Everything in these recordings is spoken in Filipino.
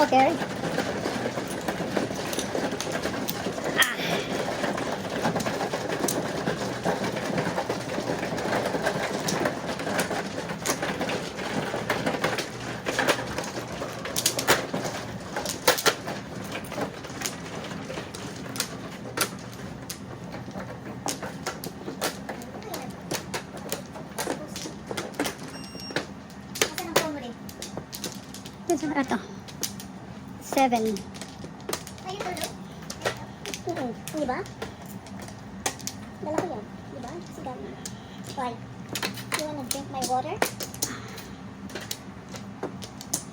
Okay. Ito. 7. Ay, ito daw? Di ba? Dala ko yan. Di ba? Sigaw na. Why? You wanna drink my water?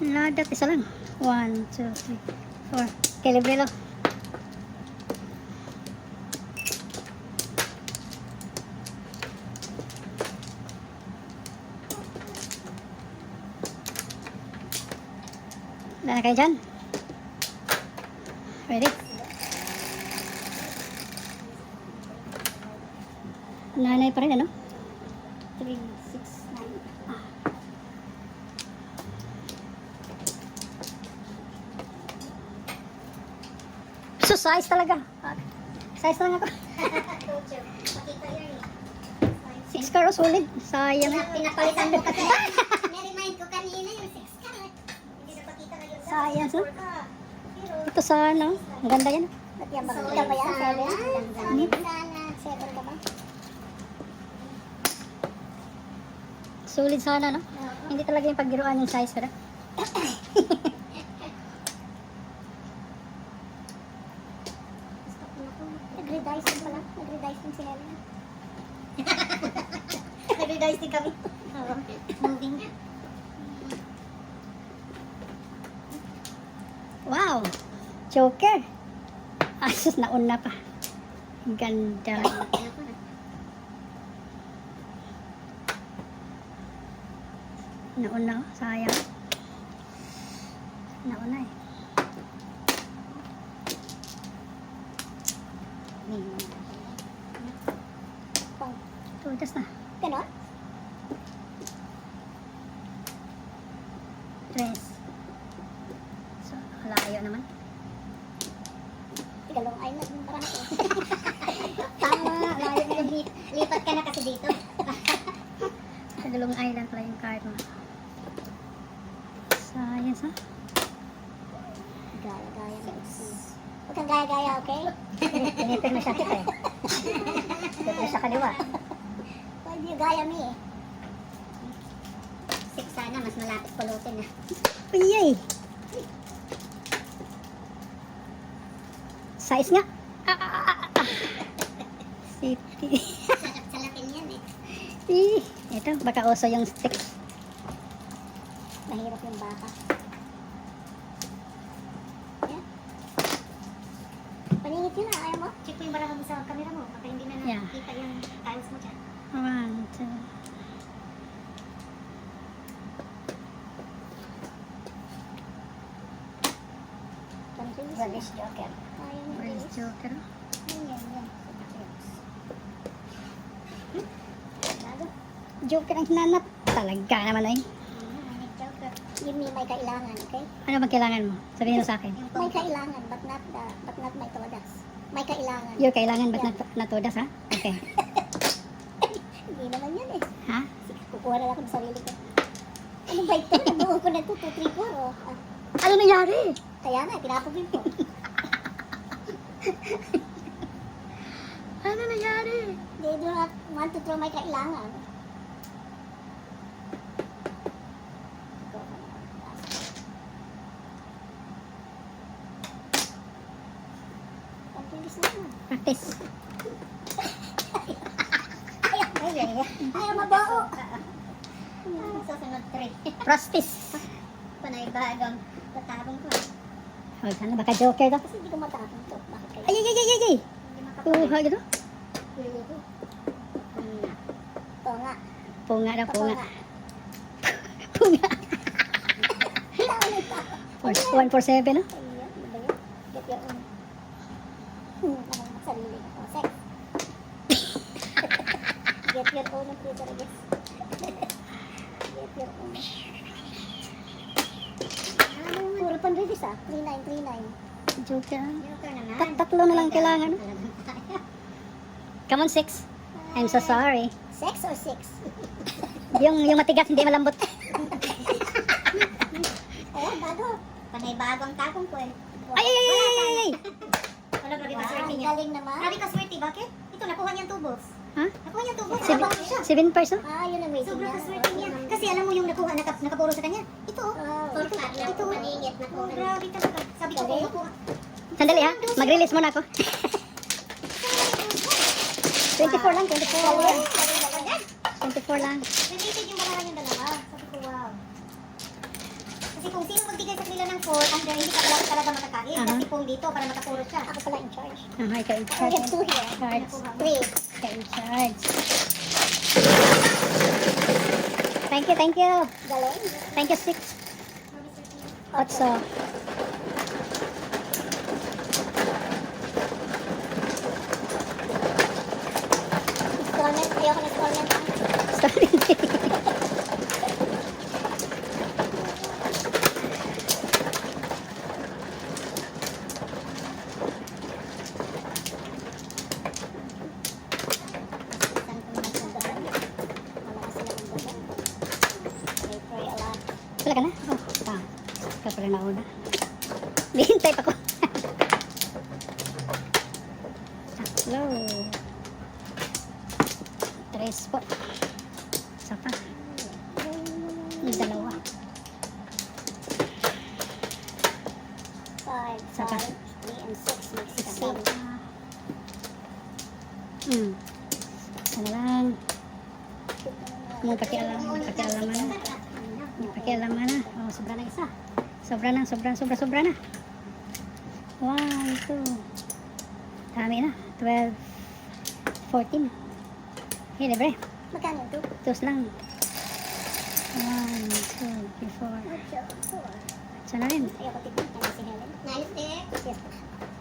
Ladat. Isa lang. 1, 2, 3, 4. Okay, libre lang. Wala na kayo dyan? Ready? Nanay pa rin, ano? 3, 6, 9. So, size talaga. Size lang ako. Told you. Pakita yan eh. 6 carat solid. Sayang. Pinapalitan mo kasi. Narinig ko kanina yung 6 carat. Hindi na pakita na yung Sayang, so. 4 ka. Pero, Ito sana. Ang ganda yan. ba't yan ba? Ikaw ba yan? 7? Sana. 7 ka ba? Solid sana, no? Hindi talaga yung pagbiruan yung size, pero. Nag-redice din pala. Nag-redice din sila. Nag-redice din kami. Oo. Moving. Wow! Joker! Asus, nauna pa. Ang ganda. Nauna, sayang. Nauna eh. Tudas na. Ganon? 3. So, layo naman. Tigalong ay na yung parang ako. Tama, layo na yung lipat ka na kasi dito. Sa Dalong Island pala yung card mo. Sayang sa. Gaya-gaya na ito. Huwag kang gaya-gaya, okay? Pinipin mo siya kita eh. Pinipin mo siya kaliwa. Why do you gaya me eh? 6 sana, mas malapit pulutin na. Uyay! Size nga. City. Sa Latin yan eh. Ito, baka uso yung stick. Mahirap yung baka. Yan. Paningit yun ah, ayaw mo? Check mo yung baraha mo sa camera mo. Baka hindi na Yeah. nakikita yung tiles mo dyan. 1, 2. Rubbish joker. Ayaw mo Where's release. Joker? Yan. Bago. Joker ang hinanap. Talaga naman ay. Joker. Give me may kailangan, okay? Ano bang kailangan mo? Sabihin mo sa akin. May kailangan, but not my todas. May kailangan. Yung kailangan ba't natudas ha? Okay. Hindi naman yan eh. Ha? Sige, kukuha na lang ako ng sarili ko. Ano ba ito? Nabuo ko na ito, 2, 3, 4. Oh. Ah, Ano nangyari? kaya nga, pinapagin ko. Ano nangyari? They do not want to throw my kailangan. Pagkilis na naman. Practice. Ayaw mabuo. Susunod 3. Practice. Panay bagong tatapong ko. Oh, sana baka Joker daw. Kasi hindi ko matapong to. Bakit kayo? Ay, ay, ay, ay, ay. Hindi makapagin. Kuha gano? Pili ko. Ito nga. Punga daw, Ito punga. nga. Punga. Ulit ako. 147, no? Ayun, ano ba yun? Get your own. Ang sarili ko. Oh, sex. Get your own ng Twitter, I guess. Get your own. Puro Pero pan-release 3939. Joker. Joker naman. Tatlo na lang kailangan. Come on, 6. I'm so sorry. 6 or 6? Yung matigas, hindi malambot. Eh, bago. Panay bago ang takong ko eh. Ay, ay, ay, ay, ay, ay. Wala, grabe Wow, ka swerte ang niya. galing naman. Grabe ka swerte, bakit? Ito, nakuha niyang tubos. Ha? Nakuha niyang tubos. Seven, Habang siya. 7 person? Yun ang waiting Sobrang niya. kaswerte niya. Kasi alam mo yung nakuha, nakapuro sa kanya. Ito, Oh, ito. maningit na Oh, grabe talaga. Sabi ko, Galing. makuha. Sandali ha, mag-release muna ako. 24 lang, 24 lang. 24 lang. Related yung balaran yung dalawa. Sabi ko, wow. Kasi kung sino magbigay sa kanila ng 4, under, hindi ka talaga makakain. Aha. Kasi kung dito, para makapuro siya. Ako pala in charge. Ah, ikaw in I charge. have 2 here. Charge. 3. Ikaw in charge. Thank you, thank you. Galing. Thank you, 6. 8. Installment. Ayoko na installment. Sorry. Wala ka na? Oh, ikaw pala nauna. Hintay pa ko. Tatlo. 3 po. Isa pa. Yung dalawa. 5, Saka. 3, and 6 makes Isa 7. pa. Isa na lang. Yung pakialaman na. Yung pakialaman na. Oh, sobra na isa. Sobra na, sobra na. 1, 2. Dami na. 12, 14. Hey, libre. Magkano ito? 2 lang. 1, 2, 3, 4. Sana rin. Ayoko tignan. Kaya si Helen. Nice, eh. Yes.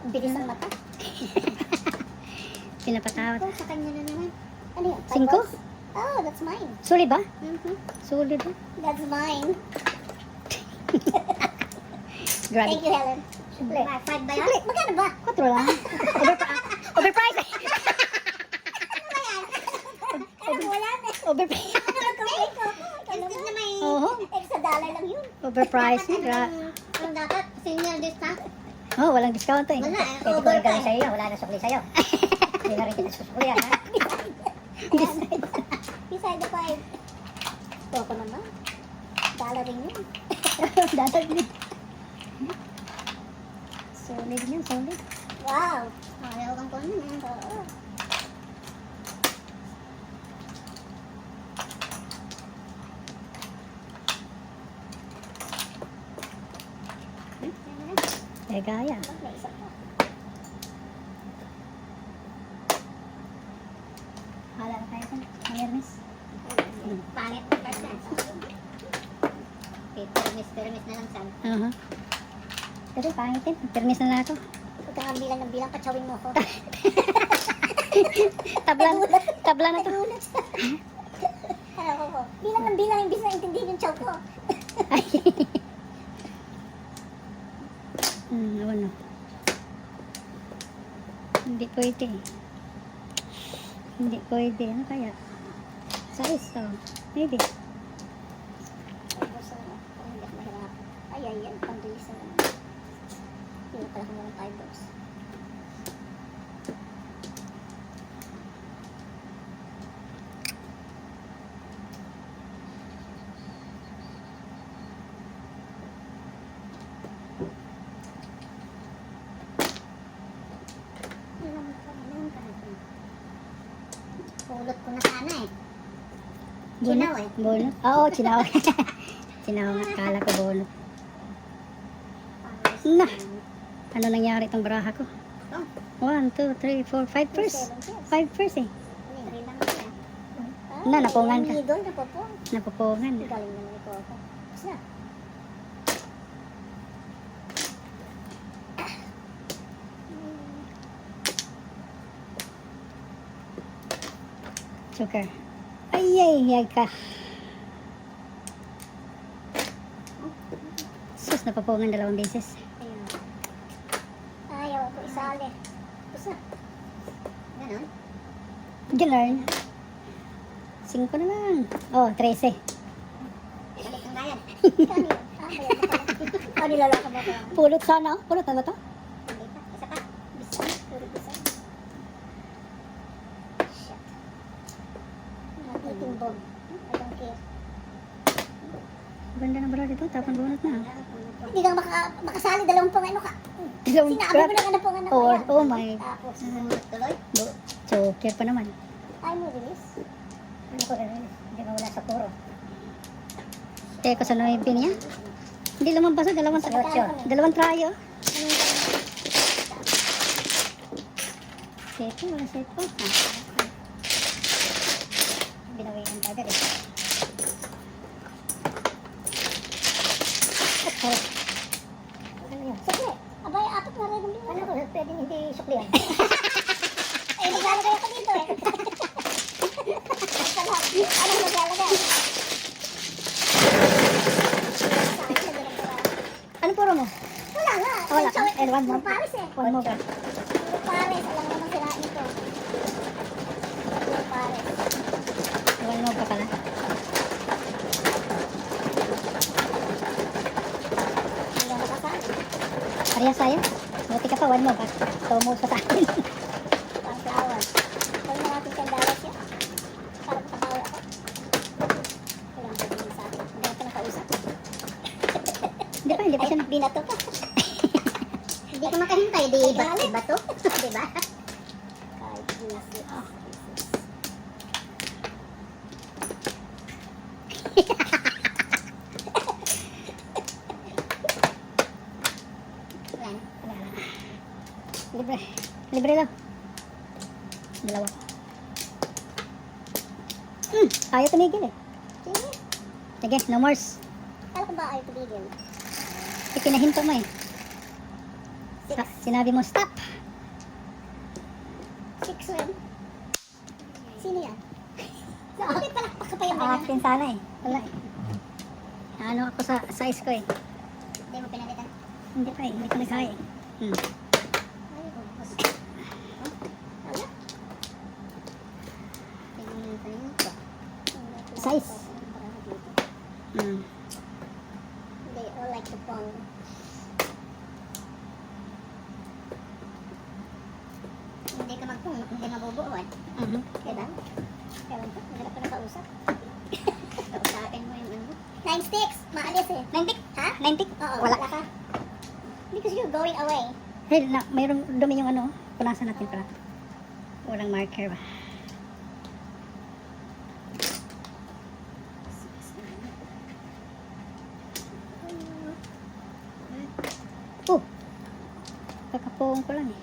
Ang bilis ng mata. Pinapatawad. Ito, sa kanya na naman. Ano yun? 5? bucks? Oh, that's mine. Suli ba? Mhm. Suli ba? That's mine. Grabe. Thank you, Helen. Siyempre. 5 ba yan? Siyempre, magkano ba? 4 lang. Overpriced eh. Ano mo yan? Overpriced. Ano nag-compare ko? Ano Instead mo? na may... Oo. Extra dollar lang yun. Overpriced. Anong dapat? Senior discount? Oh, walang discount eh. Wala, Pwede ko overpriced. regalo sa'yo. Wala na sukli sa'yo. Hindi na rin kita susukli ha. Beside the 5. Toko naman. Dollar rin yun. Datag din. Solid yan, solid. Wow. Ayaw kang kunin eh. Oo. Eh, gaya. May isa pa. Hala na tayo dun. Mayronis. Pangit. Okay, permis na lang saan. Pero pangit din. Permis na lang ako. Huwag kang bilang ng bilang, katsawin mo ko. Tabla na to. Ano ko? Bilang ng bilang, imbis na intindihin yung chow ko. Ay. Awan na. Hindi pwede. Hindi pwede. Ano kaya? Size to. Maybe. Ay, ay, yan. Pang-release na naman. Hindi na pala kung walang 5 bucks. Pulot ko na sana eh. Chinaw eh. Bunot? Oo, chinaw. Chinaw nga. Kala ko bunot. Na. Ano nangyari itong baraha ko? 1, 2, 3, 4, 5 first. 5 first eh. Three lang siya. Na, napungan ka. Doon, napupong. Napupungan. Galing naman ni Coco. Basta. Sugar. Ay, ay, ay ka. Sus, napapungan 2 beses. Ayun. Ayaw ko isali. Pusa. Ganon. Ganun. 5 na lang. Oh, 13. Balik ang bayan. Kani? Bayad na pala. O, niloloko ba ko? Pulot sana. Oh. Pulot na ba to? Hindi pa. Isa pa. Bisa. Puro bisa. Shit. Natitimbog. I don't care. Ganda ng bra dito. Tapang bunot na. Hindi ka makasali 20 ano ka. Dalawang Sinabi crap. mo na ka na po nga na Oh, kaya. oh my. Tapos, Tuloy. Choker pa naman. ay mo release. Ano ko rin? Hindi ka wala sa puro. Teko sa 9 niya. Hindi lumampas sa dalawang trayo. Seto, wala seto. Binawian pa agad eh. Oh, Sige. Abay, apat na rin. ano ko, pwedeng hindi suklihan. Ay, naglalagay ako dito eh. Anong naglalagay? Ano puro mo? Wala nga. Wala ka? And one more. Paris eh. One more ka. Puro Paris. Alam mo naman sila ito. Puro Paris. One more ka pala. Hindi ka makasali. Parehas tayo. Buti ka pa, one more ka. Tumos pa sa akin. Pang flower. Huwag na natin $10 yan. Para makabawi ako. Walang sabihin sa akin. Hindi ako nakausap. Hindi pa siya. Binato ka. Hindi ka makahintay. Di Ay, ba? galit. Diba to? Diba? Kahit bullshit. Yan. Wala na. Libre. Libre lang. Dalawa. Ayaw tumigil eh. Sige. Sige, no mores. Kala ko ba ayaw tumigil? Ipinahinto mo eh. Sinabi mo stop. 6 rin. Sino yan? Sa akin palakpak ka pa yung ganyan. Akin sana eh. Wala eh. Ano ako sa size ko eh. Hindi mo pinalitan. Hindi pa eh. Hindi ko nagkaya eh. Ay, ubos. Wala. Tingin ko. Size. They all like the phone. Hindi ka hindi mabubuuan. Diba? Ewan ko, mahirap ka nakausap. Kausapin mo yung ano. 9 sticks! Maalis eh. 90? Ha? 90? Oo, Wala. wala ka. Because you're going away. Hey, mayroong dumi yung ano. Punasan natin pala. Walang marker ba? Oh! Kakapuong ko lang eh.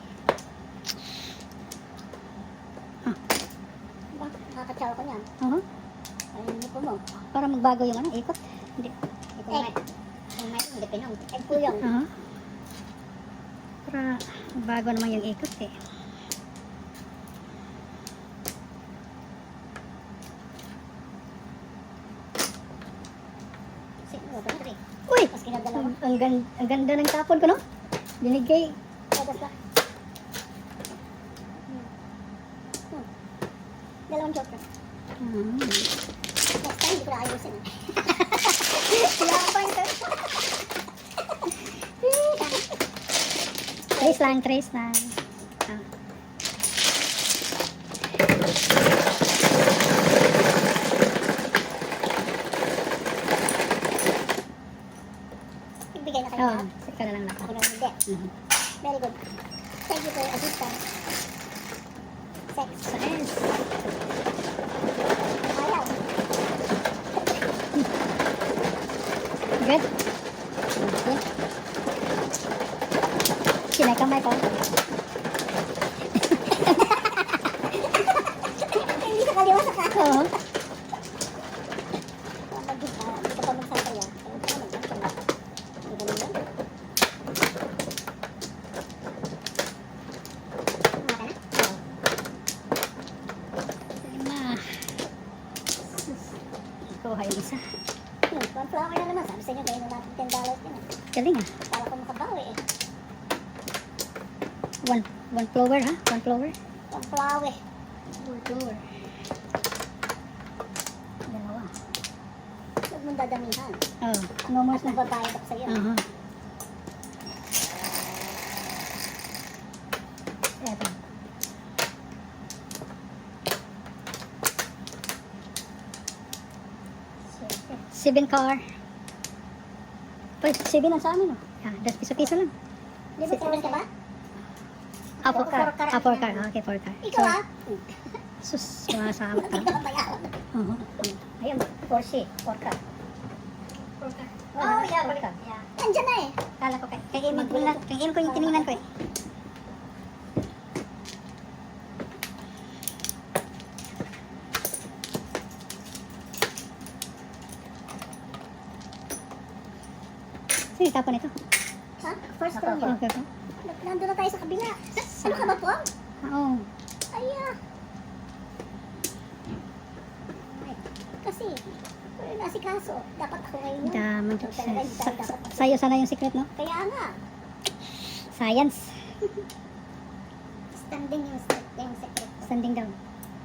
Diba? Nakakatsawa ko niyan. Oo. Ayun yung lipo mo. Para magbago yung ano, ikot. Hindi. Kung may hindi pinong. Egg po yun. Oo. Para magbago naman yung ikot eh. Uy! Tapos kinadalawa. Ang ganda ng tapon ko, no? Binigay. Tapos ba? Dalawang joker. Next time, hindi ko na ayusin. Wala ka point. Trace lang, trace lang. Ah. Ibigay na kayo Oo, lahat. sika na lang Ako lahat. na hindi. Mhm. Very good. Thank you for your assistance. Sex. Science. Ayaw. Good? Okay. Kinakamay ko. Hindi ka kaliwa sa kaso. Oo. Hindi ka pa magsasaya. Hindi ka magsasaya. Hindi ka naman. Lima. Kuha yung isa. One flower na naman. Sabi sa inyo, gawin na natin $10. $2 din. Galing ah. Para ko makabawi eh. One flower ha? One flower. Ang plawe. One flower. Dalawa. Huwag mong dadamihan. Oh, nomos Mas na. magbabayad ako sa'yo. Aha. Eto. Seven car. Pwede, 7 ang sa amin oh. Ah, 10 piso-piso lang. Di ba 7 ka ba? Ah, 4 car. Four car. Ah, 4 car. Okay, 4 car. Ikaw ah. Sus, sumasama ka. Bayaran. Oo. Ayun, Porsche, 4 car. Oh, yeah, four balik. car. Yeah. Andyan na eh. Kala ko kay Im ko yung tiningnan ko eh. Sige, tapon ito. Ha? First Ako, round yan. Okay po. Nandun na tayo sa kabila. Ano ka ba po? Oo. Ay kasi, wala na si Kaso. Dapat ako ngayon yun. Daman. So, talaga, hindi tayo dapat. Sa'yo sana yung secret, no? Kaya nga. Science. Standing yung secret. Standing down.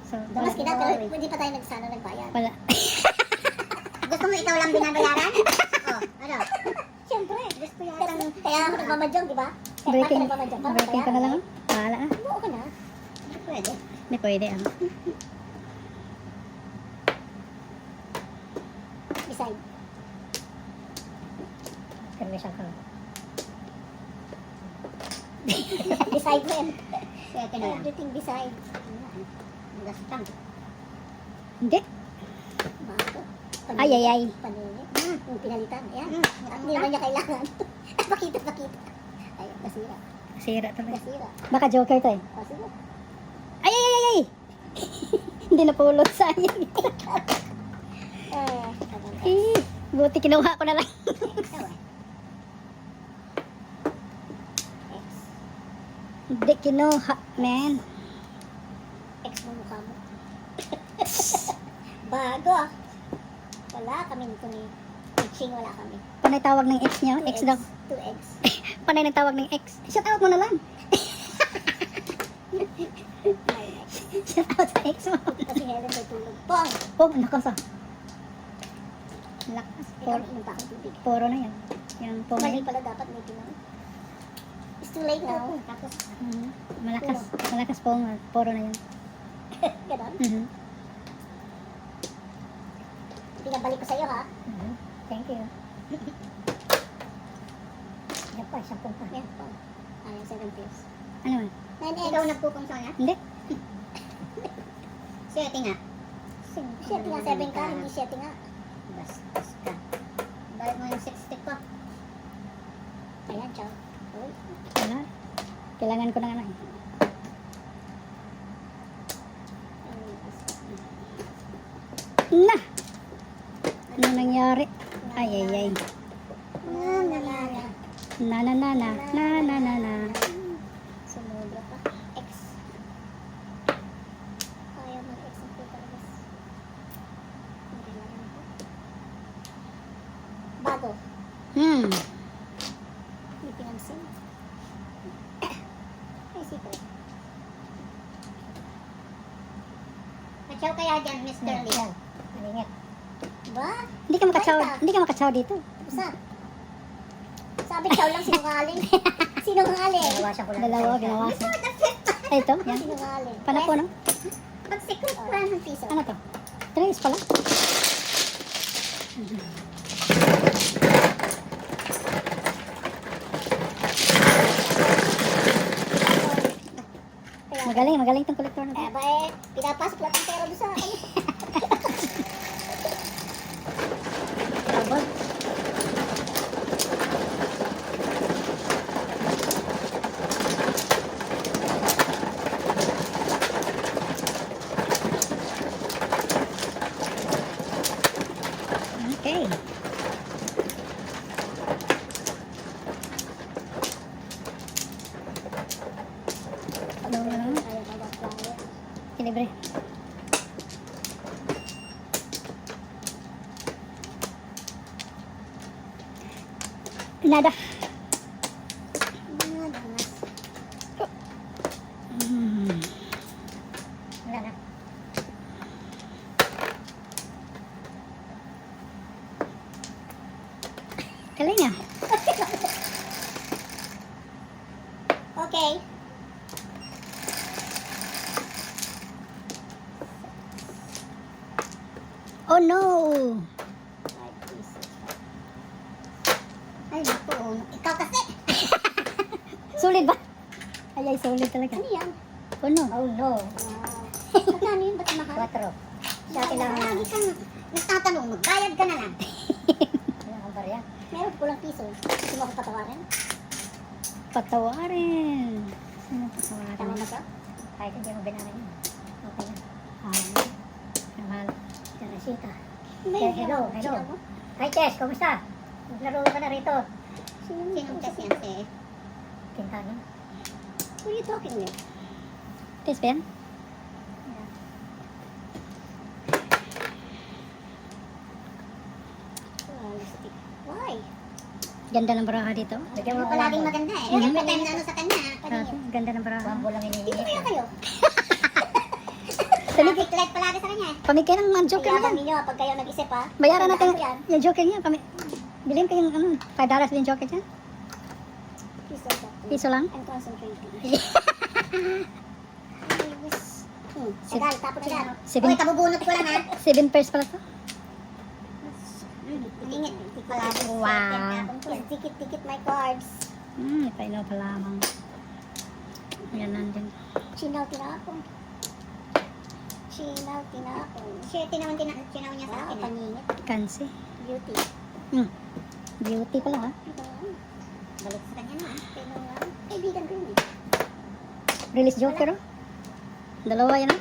So, Damas kita, wala. pero hindi pa tayo nagbayad. wala. Gusto mo ikaw lang binabayaran? Oh, ano? Siyempre. Gusto yan. Kaya ako nagmamadyong, di ba? Kaya Breaking. bakit nagmamadyong? Para Breaking ka na lang, oh. Bahala ah. Buo ka na. Hindi pwede. Hindi pwede, ah. Beside. Permission ko. Beside mo yan. Kaya ka na lang. Everything beside. Gastang. Hindi. Bago. Ay, ay, ay. Paningit. Yung pinalitan. Ayan. Hmm. Hindi naman niya kailangan. Pakita. Ay, nasira. Sira talaga. Nasira. Baka joker to eh. O, sige. Ay, ay, ay, ay! Hindi napulot sayang. Eh, buti kinuha ko na lang. Ikaw eh. X. Hindi kinuha, man. X mo mukha mo. Bago. Wala kami nito ni Pitching, wala kami. Panay tawag ng ex niya. Ex daw. 2X. Panay nagtawag ng ex. Shout out mo na lang. Shout out sa ex mo. Kasi Helen may tulog. Pong! Oh, lakas ah. Lakas. Ikaw, inom pa akong tubig. Poro na yan. Yung poro na Mali yan. pala dapat may pinang. It's too late now. Tapos, Malakas. Malakas po. Poro na yan. Ganon. Mhm. Pinabalik ko sa'yo ha. thank you. Yan pa, 10 pa. Yan, Pong. Ayun, 7 pills. Ano man? 9X. Ikaw nagkukong sa kanya? Hindi. Siyete nga. Siyete nga, 7 ka, hindi siyete nga. Bastos ka. Balik mo yung 6 stick ko. Ayan, ciao. Uy. Wala. Kailangan ko na nga eh. Na! Ano nangyari? Ay, ay, ay. Nananana. Na, na, na, na. Na, na, na, na. Sumobra pa. X. Ayaw mag-X ang puta labas. Hindi kailangan ito. Bago. Hindi pinansin. Ay, secret. Matyaw kaya dyan, Mr. Lee. Malingit. Ba? Hindi ka makatsaw dito. Tapos na. Sabi chow lang, sinungaling. Sinungaling. Nawasan ko lang. Dalawa, ginawa ko. Ay, ito. Yan. Sinungaling. Paano po, no? Pag secret, 100 piso. Ano to? 3 pala. Kaya, Magaling tong kolektor na to. ba pinapasok lang ang pera doon sa akin. Abot. Okay. Ano? Kaya mag-flower. Libre. Nada. Mga damas. Wala na. Galing ah. Okay. Oh no! 5 pieces. Ay, naku. Ikaw kasi. Sulit ba? Ay, sulit talaga. Ano yan? Oh no. Oh no. Wow. Magkano yun? Ba't mahal? 4. Sa akin lang. Lagi kang nagtatanong, magbayad ka na lang. Wala akong barya. Meron kulang piso. Hindi mo ako patawarin. Patawarin. Sino Tama patawarin? ba siya? Kahit hindi mo binaran yun. Okay lang. Mahal. Teresita. May hello, hello. Sino mo? Hi Tess, kumusta? Maglaro ka na rito. Sinong test yan? Eh, Quintana. who are you talking with? Test ba yan? Why? Ganda ng baraha dito. Lagyan mo Ano palaging maganda eh. Mhm. Every time na ano sa kanya, Ah, paningin. ganda ng baraha. Wambo lang Dito hinihingi. kaya kayo. Pamigay, Traffic light palagi sa kanya eh. pamigay ng mga joker Kaya yan. ninyo, pag kayo nag-isip ha. Bayaran natin tandaan ko yan. yung joker niya. Bilhin ko yung ano, $5 din joker niya. Please don't talk to me. Piso lang. I'm concentrating. Tagal, tapos na yan. Seven- Uy, tabubunot ko lang ha. 7 pairs pala to. Maningit. Palagi. Wow. Please, dikit-dikit my cards. Ipailaw pa lamang. Yan nandun. Chinaw tinapon. Chinaw tinapon. Siya, tinawan niya sa akin. Paningit. Kansi. Beauty. Beauty pala ha. Balik sa kanya na. Tinawang. Kaibigan ko yun eh. Release joker oh. Dalawa yan ah.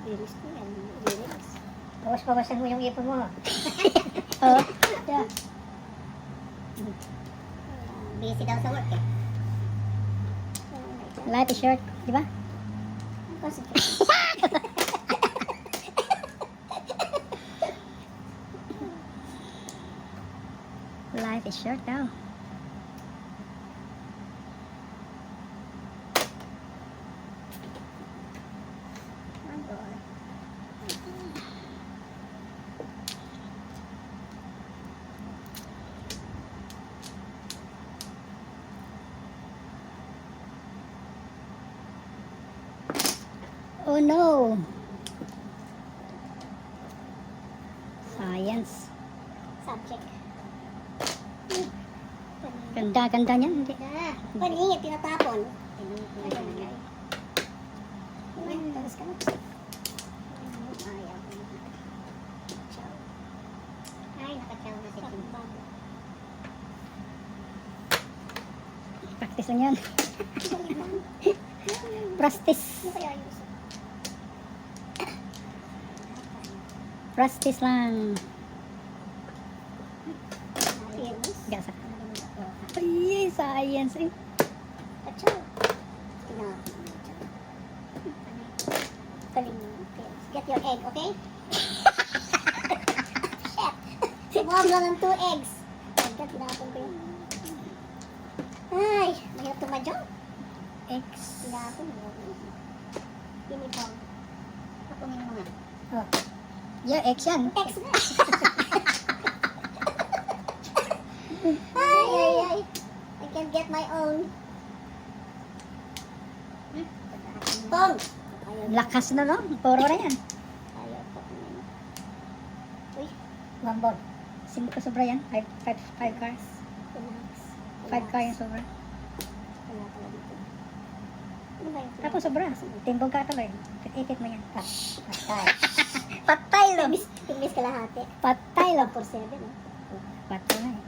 Release ko yan. Release. Bawas-bawasan mo yung ipon mo. Oh. Yeah. Busy daw sa work eh. Light shirt, di ba? Concentrate. Light shirt daw. Oh no! Science. Subject. Ganda niyan. Hindi. Paningit, tinatapon. Tapos ka na. Ayaw ko na. Ciao. Ay, nakaciao na si Kim. Practice lang yan. Practice. Ano kaya yung isa? Practice lang. Fairness? Gasa. Ay, science eh. Ciao. Tinapon. Taling mo. Get your egg, okay? Shit! Sumawag lang ng 2 eggs. Agad, tinapon ko yun. Ay, mahirap tumadyo. X. Tinapon mo. Uniform. Pakunin mo nga. Oh. Yeah, X yan. X na. Ay, ay, ay. I can get my own. Pong! Ayaw. Lakas na no? Puro na yan. Ayaw ko. Uy, Wambon. 5 sobra yan. 5 cars. relax. 5 car yung sobra. Wala pala dito. Ano ba yung Tapos sobra. Timbog ka tuloy. Ikit mo yan. Patay. Patay lang. Timbis kalahati. Patay lang. 4-7, eh. Patay na eh.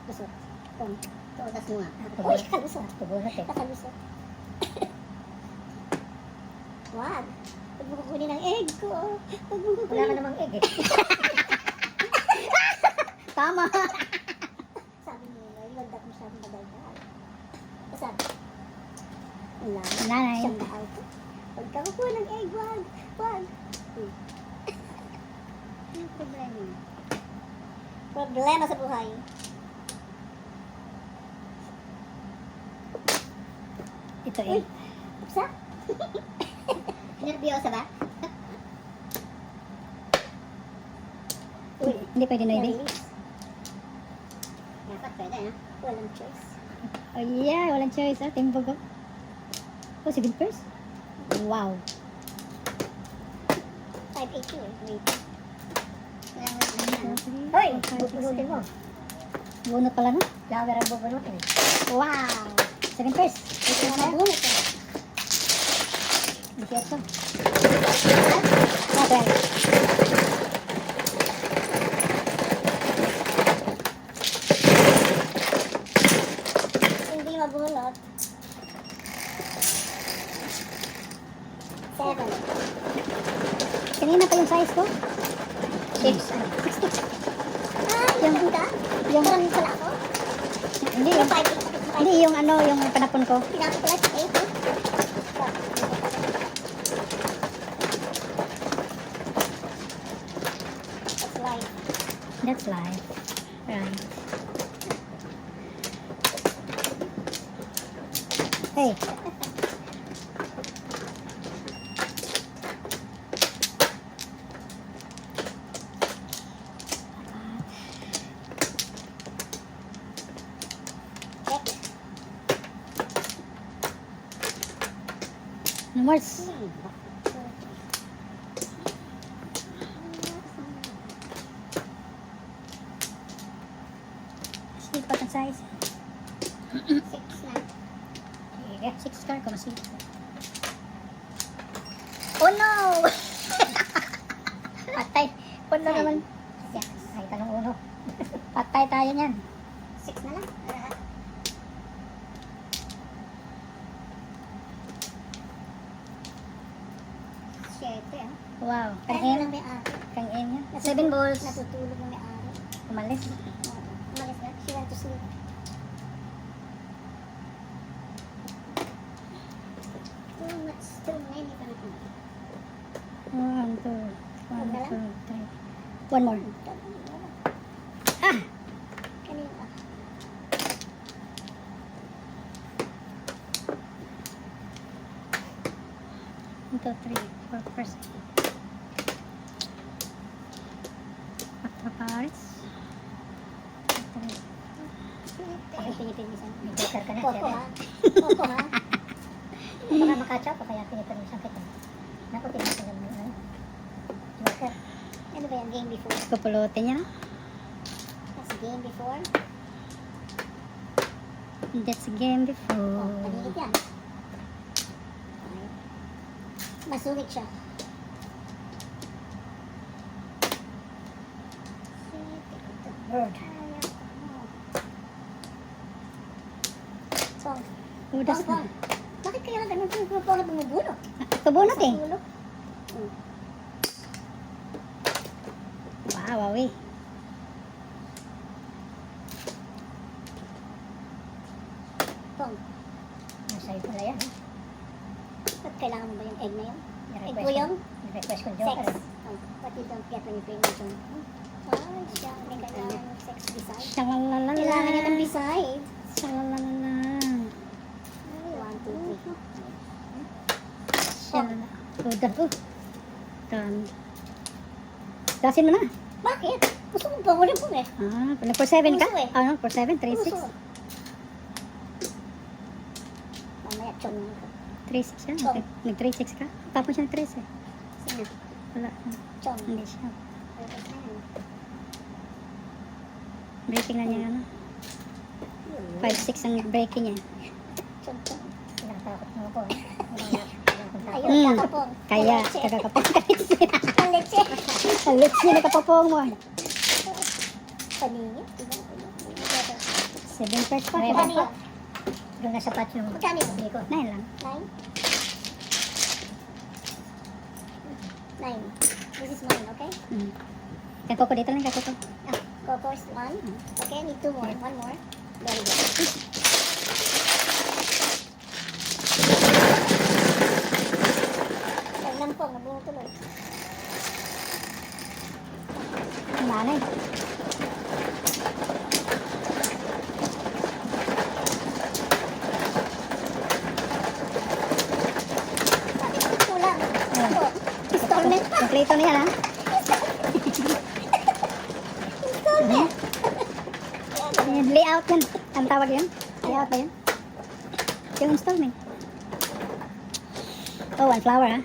Lusot. Pong. Tuutas mo nga. Tubunot. Uy, kalusot. Tubunot eh. Nakalusot. Wag. Huwag mo kukunin ang egg ko. Huwag mo Wala ka kukunin. namang egg eh. Tama. Sabi niya, huwag dapat masyadong bagal-bagal. Sabi, wala. Nanay. Siyang dahal ko. Huwag ka kukuha ng egg, wag. Wag. Anong problema niya? Problema sa buhay. to 8. Upsa? Nervyosa ba? Uy, Hindi pwede na hindi. narilis. Dapat pwede, ha? Walang choice. Oh yeah, walang choice ah. Timbog oh. Oh, 7 pairs? Wow. 580 eh. Wait. Walang wala na. Hoy! Bubunutin mo. Bunot pala no? Flower ang bubunutin. Wow. 7 pairs. Ito na mabunot eh. 18. Ah, 12. Hindi mabunot. 7. Kanina pa yung size ko. 6. Ah, yung ka? Yung, Parang pala ako? hindi, Yung yung, 5. hindi yung ano, yung panapon ko. Pinapit pala sa 8 eh. That's life. That's life. Right. Hey. Check. No more. Sleep pa ang size. 6 na. Sige, 6 star ko masleep. Oh no! Patay. Puno naman. Yes. Ay, tanong uno. Patay tayo niyan. 6 na lang. Siyete ah. Wow. Kaya Kang lang may ari. Kang niya. 7 balls. Natutulog na may ari. Umalis. Umalis na. She went to sleep. Too much, too many pa na. 1, 2, 1, 2, 3. One more. Ah! Kanina ah. One, two, three, four, first. Quatro pares. Bakit pinipinisan? May joker ka na. Coco ha? Coco ha? Baka makachop o kaya pinipinisan kita. Naku, pinipinisan mo yun. Joker. Ano ba yan? Game before? Kupulutin niya na. That's game before? That's a game Oh, before. paligid yan. Okay. Masungit siya. Bird. Pong. Udas Pong, na. pong. Bakit kaya ganun po na bumubulo? Kabunot eh. Sa ulo? Wow, wawi. Pong. Masaya pala yan. Ba't kailangan mo ba yung egg na yun? Egg Ni-request po yun? Ni-request ko Sex. joker. Oh, but you don't get when you play with yung... Ay, siya. May kailangan ng sex beside. Shalalala. Kailangan niya ng beside. Shalalala. 1, 2, 3. Shalala. Udan. Done. Gasin mo na. Bakit? Gusto mo ba? Walang po eh. Ah, nag for 7 ka? Puso eh. Ano, for 7, 3, 6. Gusto. Mamaya, chong na ako. 3, 6 yan. Oh. Nag 3, 6 ka? Tapos siya ng 3 eh. Sino? Wala. Chong. Hindi siya. Pwede na yan. Breaking na niya ano. 5, 6 ang breaking niya. Chong, chong. Tinatakot mo ko. Ayun, Mm. kakapong. Kaya, Leche. kagakapong ka. Ang leche. Ang lips niya nakapapong mo. Paningin. 7 first pa. Magkano yun? Doon na sa patch yung Magkano yun? ko. 9 lang. 9? 9. This is mine, okay? Mm. Kaya ko dito lang, kaya ko. Ah, Coco is 1. Okay, need 2 more. 1 more. Very good. Ang lampong, nabungo tuloy. Ang nanay. Kompleto na yan, ha? Layout yan. Ang tawag yan? Layout ba yan? Yung installment. Oh, one flower, ha?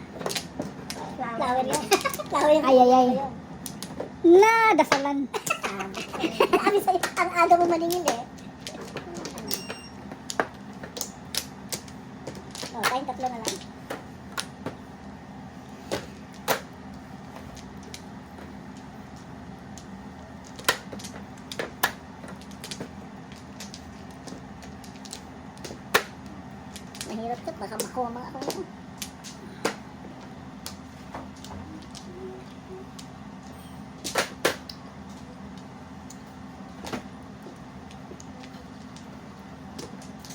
Flower yan. Flower yan. Ay, ay, ay. Na, dasalan. Sabi sa'yo, ang aga mo maningin eh. Oh, tayong tatlo na lang. Mahirap to, baka makuha mga ako nito.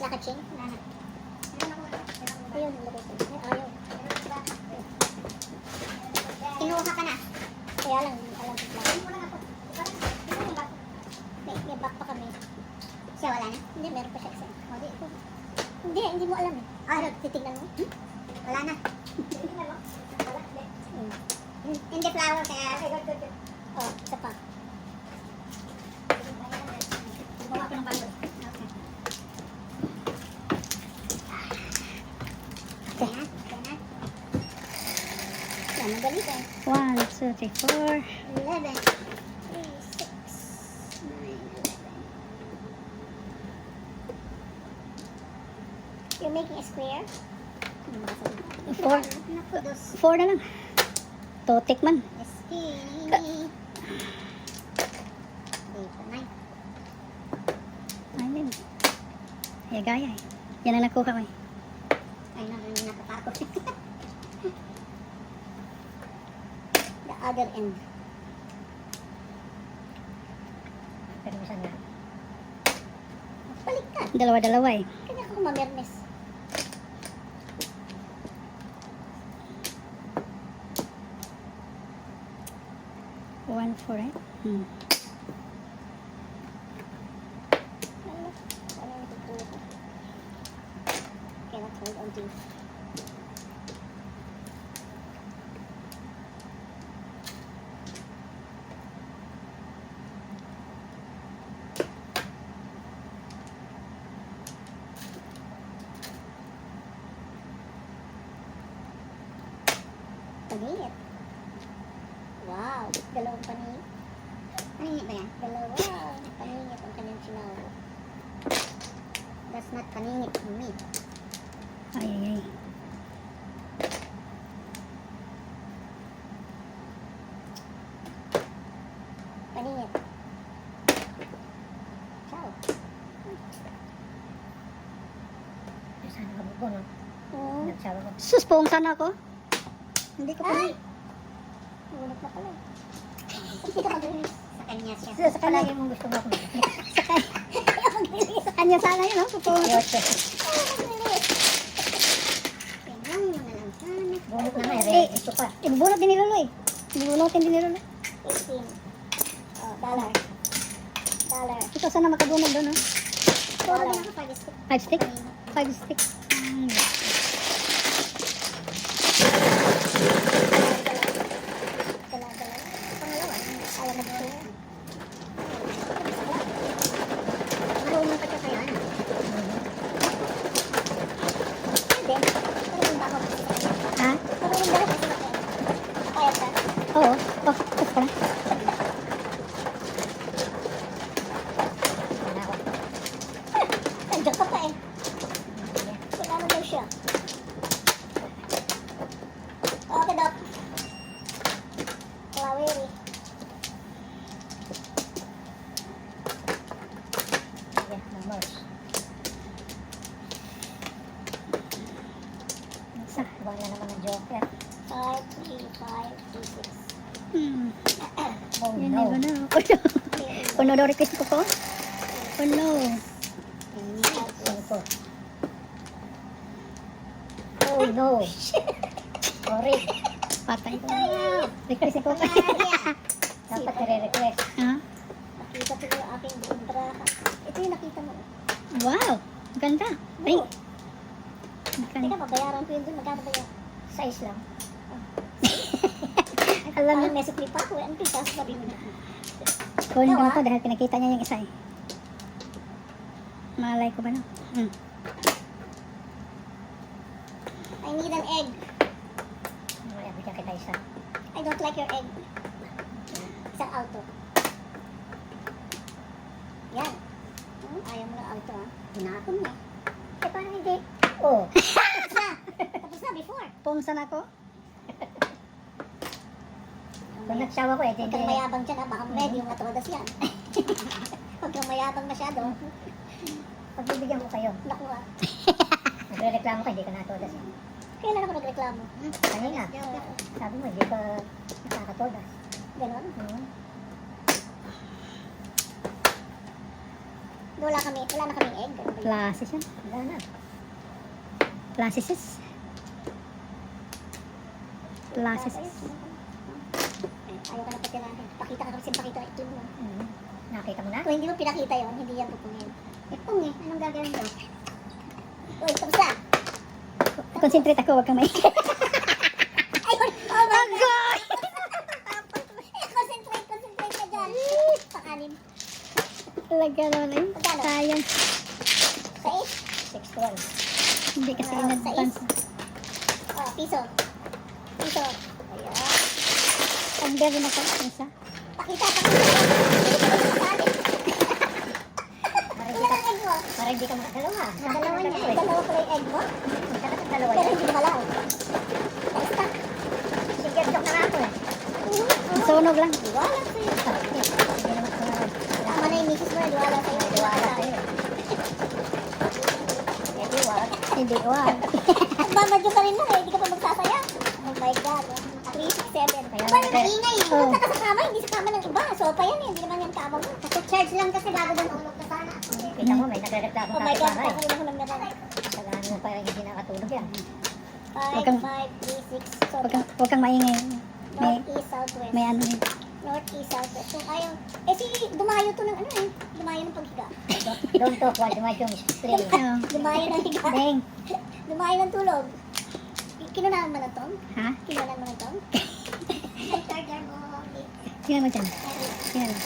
Lakad chain? Wala na. Ayun, nilagay ko. Ay, ayaw. Kinuha ka na. Kaya lang, alam ko lang. May back pa kami. Siya wala na. Hindi, meron pa siya isa. O, di ito. Hindi mo alam eh. Ah, Titignan mo? wala na. Titignan mo? Wala, hindi. Hindi flower kaya. Oh, isa pa. Gumawa ko ng bago. Okay. Okay na. Yan, madali ka. 1, 2, 3, 4. 11. 3, 6, 9, 11. You're making a square? 4. 4 na lang. Totik man. Skinny. Dito na. Ay, din. Eh, gaya eh. Yan ang nakuha ko eh. Ay, nakatakot. The other end. Pero saan na? Balik ka. Dalawa-dalawa eh. Kanya ka kumamernes. One, 4 eh. Ano yung tutulog ko? Cannot hold on to. Paningit. Wow, dalawang paningit. Paningit ba yan? Dalawa. Paningit ang kanyang sinaw. That's not paningit for me. Ay, ay, ay. Paningit. Ciao. Saan ka bubo, no? Hmm. Nagsawa ko. Sus, poong sana ako. Hindi ko pa. Ay! Ngunit na pala. Hindi ka mag-release. Sa kanya siya. Sa kanya. Palagi mong gusto mo ako. Sa kanya sana yun, no? Poong. Yoche. Mag-release. Tingnan mo na lang sana. Bunot na nga, Eh, ito pa. ibubunot din ni Lolo eh. Ibubunotin din ni Lolo. 18. Oh, dollar. Dollar. Ikaw sana makabunod doon, no? Dollar. 5 stick? 5 stick. Dala-dala. Pangalawa. Ayaw mag-share. Marunong ka siya kaya, ano? Pwede. Marunong ba ako? Ha? Marunong ba ako? Kaya ka? Oo. Oh, tapos ka na. Wala ako. Nandiyan ka pa eh. Wala na daw siya. Okay, Doc. Flowery. Sige, numbers. Isa. Buwan na naman ng joker. 5, 3, 5, 3, 6. Oh, Yan, no. iba na. Puno daw request ko ko. Puno. Cinco. Oh, no. Sorry. Patay ko. Request ko. Dapat nire-request. Ha? Nakita ko yung aking buong braha. Ito yung nakita mo. Wow. Ganda. Ay. Oo. Teka, Ganda. babayaran ko yun dun. Magkano ba yun? Size lang. Ay, Alam Parang niya, may sukli pa ako. Ano yung sasabi mo na? kunin ko na to dahil pinakita niya yung isa eh. Malay ko ba no? I need an egg. Wala, bigyan kita isa. I don't like your egg. Isang auto. Yan. Ayaw mo ng auto ha. Hinapon mo. Eh, paano hindi? Oh, Tapos na. Tapos na before. pumsan ako. Kung nagsawa ko eh, Huwag kang mayabang dyan ha. Baka medium na todas yan. Huwag kang mayabang masyado. pagbibigyan ko kayo. Naku ha. Nagre-reklamo ka, hindi ka natodas. Kailan ako nagreklamo? Kanina, sabi mo, hindi ka nakakatodas. Ganon. Hmm. Wala na kaming egg. Ganun ba yun? Plasis yan. Wala na. Plasis. Plasis. Ayaw ka na patirahin. Pakita ka kasi pakita ang itlog mo. Nakita mo na? Kung hindi mo pinakita yon, hindi yan pupungin. Pung eh, anong gagawin mo? Uy, tapos na! Concentrate ako, huwag kang may... Ayun! Oh my God! Concentrate ka dyan! Pakanin. Talaga naman eh. Magkano? Sayang. Sa 6-12. Hindi kasi in advance. Oh, piso. Piso. Ayan. Ang gabi na sa isa. Pakita. Ilan ang egg mo? Para hindi ka makadalawa. Dalawa niya. Dalawa pala yung egg mo? Dapat ang dalawa Pero yan. hindi malaw. Basta. Sige, joke na nga ako eh. Sunog lang. Wala sa'yo. Hindi naman sunog. Tama na yung misis mo, wala sa'yo. Wala sa'yo. Hindi, wag. Hindi, wag. Nagmamadyo ka rin lang eh, hindi ka pa magsasaya. Oh my God. 367. Kaya Aba, nga, ingay eh. oh. Punta ka sa kama, hindi sa kama ng iba. Sopa yan eh, hindi naman yan kama mo. Kasi charge lang kasi bago doon tulog ka sana. Kita mo, may nagre-reklamo Oh sa my God, bahay. kakaroon ako ng ganun. Tagaan mo pa hindi nakatulog yan. 5, kang- 5, 3, 6. So, Huwag kang maingay. May, north, east, southwest. may ano yun. North, east, southwest. Kung ayaw, eh si Dumayo to ng ano eh. Dumayo ng paghiga. Don't talk while the mahjong is playing. Dumayo ng higa. Deng. Dumayo ng tulog. Kinunahan mo na to? Ha? Kinunahan mo na to? Ay, charger mo. Tingnan mo dyan. Tingnan mo.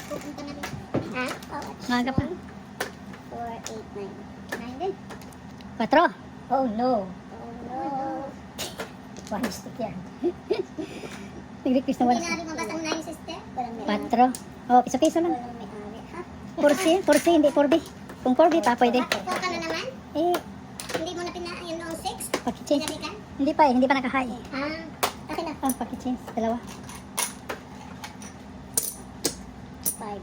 Pupunta na rin. Ha? Oo. Maaga pa. 4, 8, 9. 9 din. 4. Oh no. Oh no. One stick yan. Nag-request na Hindi wala. na rin mabas ang 9 sister. Walang may 4. Oh, piso-piso lang. Walang may ari. Ha? 4C, hindi 4B. Kung 4B pa, pwede. Ikaw ka na naman? Eh, Hindi mo na yun noong 6? pakichange. Sinabi ka? Hindi pa eh, hindi pa nakahay. Ah, akin na. Ah, pakichange. Dalawa. 5.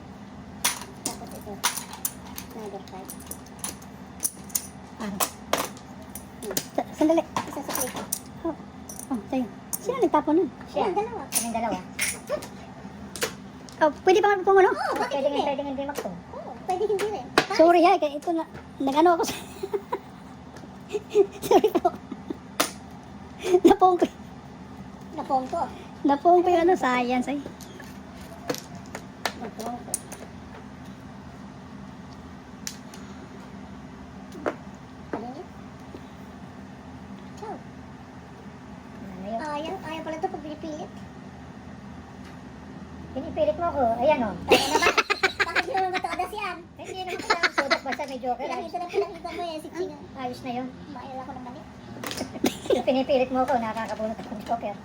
Tapos ito. Another 5. Ah. Sandali. Isa sa plate. Oh, sa'yo. Sino nagtapon nun? Siya. Dalawa. Kaming dalawa. Oh, pwede pa nga po ano? Oo, bakit hindi? Pwede hindi magtong. Oo, pwede hindi rin. Sorry ha, kaya ito na, nag-ano ako sa... Sorry po. Napong ko. Napong ko. Napong ko yung ano, science ay. Napong ko. Ano niya? Ciao. Ano yun? Ayaw pala ito pag pinipilit. Pinipilit mo ako. Ayan o. Tayo naman. Bakit hindi naman mataodas yan? Hindi naman kailangan sodas basta may joker. Pinakita mo yan si Chino. Ayos na yun. Mail ako ng mali. Pinipilit mo ako, nakakabunot ako ng joker.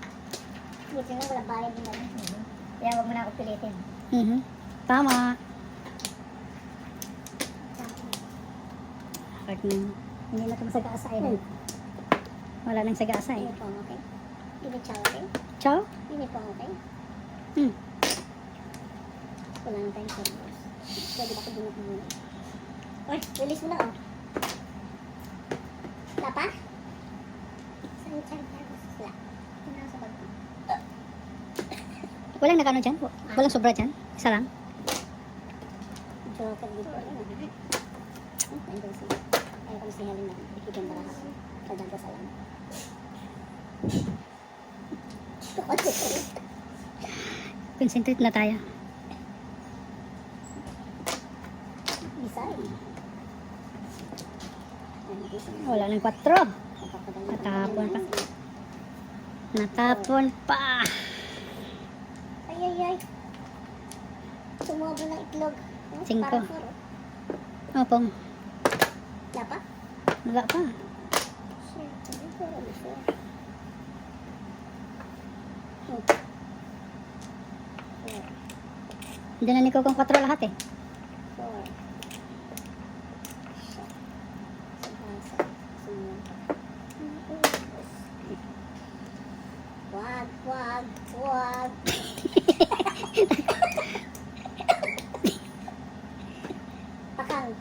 Buti nga walang bayad din naman. Kaya huwag mo na ako pilitin. Tama. Hard na. Hindi na ito masag-aasa eh. Wala nang sag-aasa eh. Uniform, okay? Give me chow, okay? Ciao? Uniform, okay? Wala nang time for this. Pwede ba ko bunot muna? Uy, release mo na oh. Wala pa? Saan yung charger? Wala. Ito na sa bag ko. Walang nakano dyan? Walang sobra dyan? Isa lang? Joker dito. Ayun siya. Ayaw ko na si Helen na. Ikigyan ba ako? Kadaga sa lang. Concentrate na tayo. Bisay. Wala nang 4. Natapon pa. Natapon pa. ay. Sumobra ng itlog. Oh, 5. parang 4. Oh, pong. Wala pa? Wala pa. Shit, ano 4 ulit 4? Oh. 4. Hindi na ni Kokong 4 lahat eh. 4. Shit. Sabasa. Sumunod. Wag. Pakang.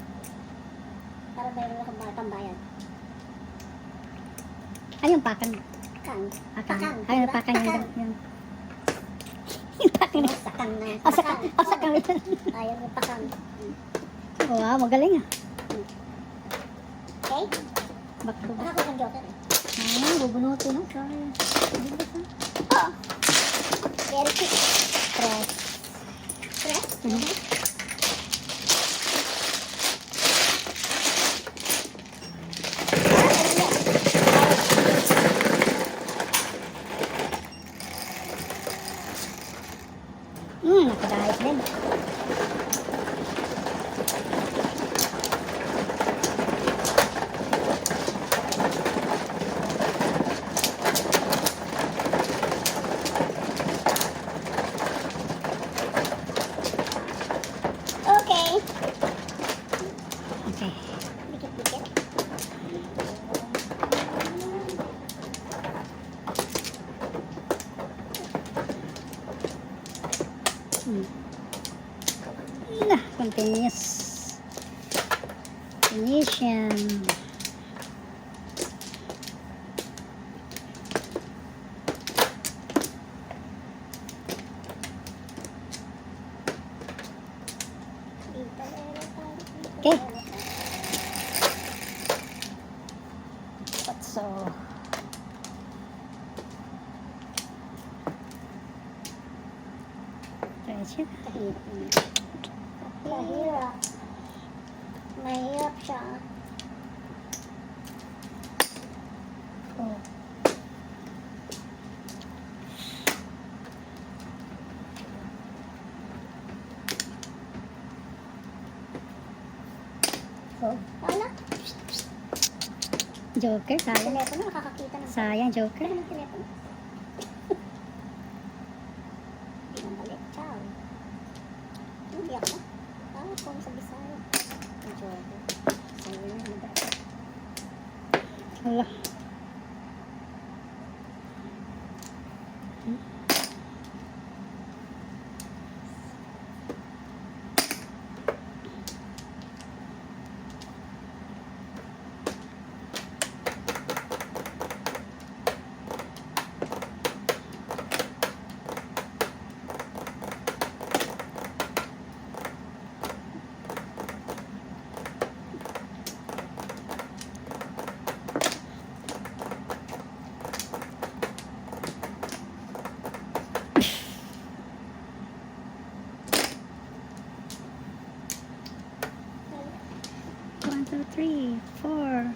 Para mayroon na kang tambayan. Ay, yung pakang. Pakang. Pakang. Ay, yung pakang Pakang. yung yung. Yung pakang. Sakang na. Oh, sakang. Oh, sakang. Ayaw mo pakang. Wow, magaling ah. Okay? Bakto ba? Baka ko ng joker eh. Ah, bubunutin no? Sorry. Oh! Very quick. Press. Press? Mhm. Nakadahit din. Okay. Okay. Dikit-dikit. Continuous. Ignition. Okay. So, try siya. Mahirap. Mahirap siya. Oh. Oh. Wala. Joker, sayang. Telepono, nakakakita ng Sayang, Joker. Ano ng telepono? Hindi nang balik. Ciao. Hindi ako. Ah, kung sa Bisaya. Ang joke. Sayo na, hindi. Hala. One, two, three, four.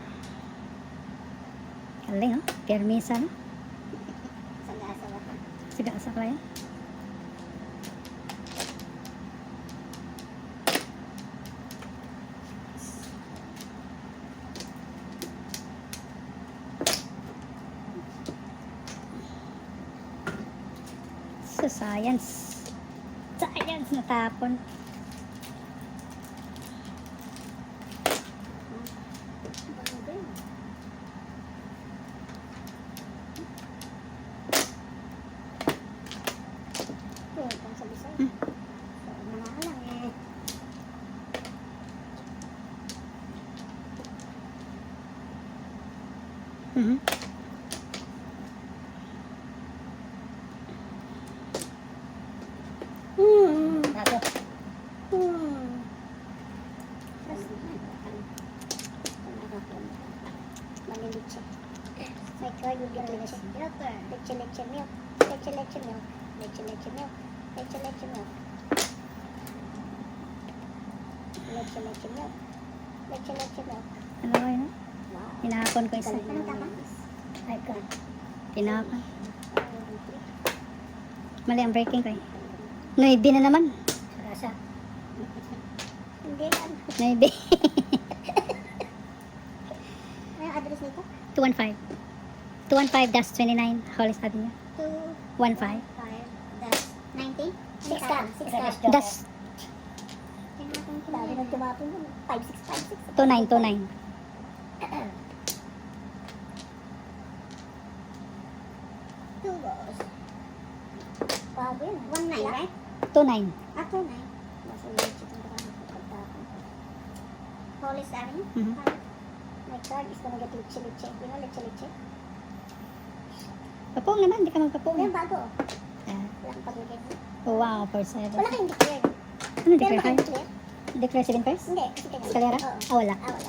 Galing, oh. Permisa, no? Sagasa ba? Sagasa pala yan. So, science. Science natapon. Kung sa Bisaya. So, mga lang eh. Mhm. Ako. Tapos, malilitse. May card with your leche. Leche milk. Leche milk. Leche milk. Leche milk. Leche milk. Leche milk. Ano ba yun? Wow. Tinapon ko isa. Anong tama? Ay, ko. Tinapon. Mali ang breaking ko eh. 9 na naman. Rasa. Hindi, ano. 9. Ano yung address nito? 215. 215-29 Hollis Avenue. 15. 19? 6 Six ka. ka. 6 ka. Das Dami nang tumapon yun. 5656. 2929. Two balls. Bago yun. 1-9, right? 29. Ah, 2-9. Nasa legit yung pagkakapon. Hollis Avenue? Mhm. My card is gonna get leche-leche. You know leche-leche? Papong naman, hindi ka magpapong. Yan, bago. Ah, Wala kang pag-declare. oh, wow, for 7. Wala kayong declare. Ano Meron ba declare kayong kayo? declare? Declare 7 first? Hindi, kasi kaya. Escalera? Oo. Ah, wala. Ah, wala.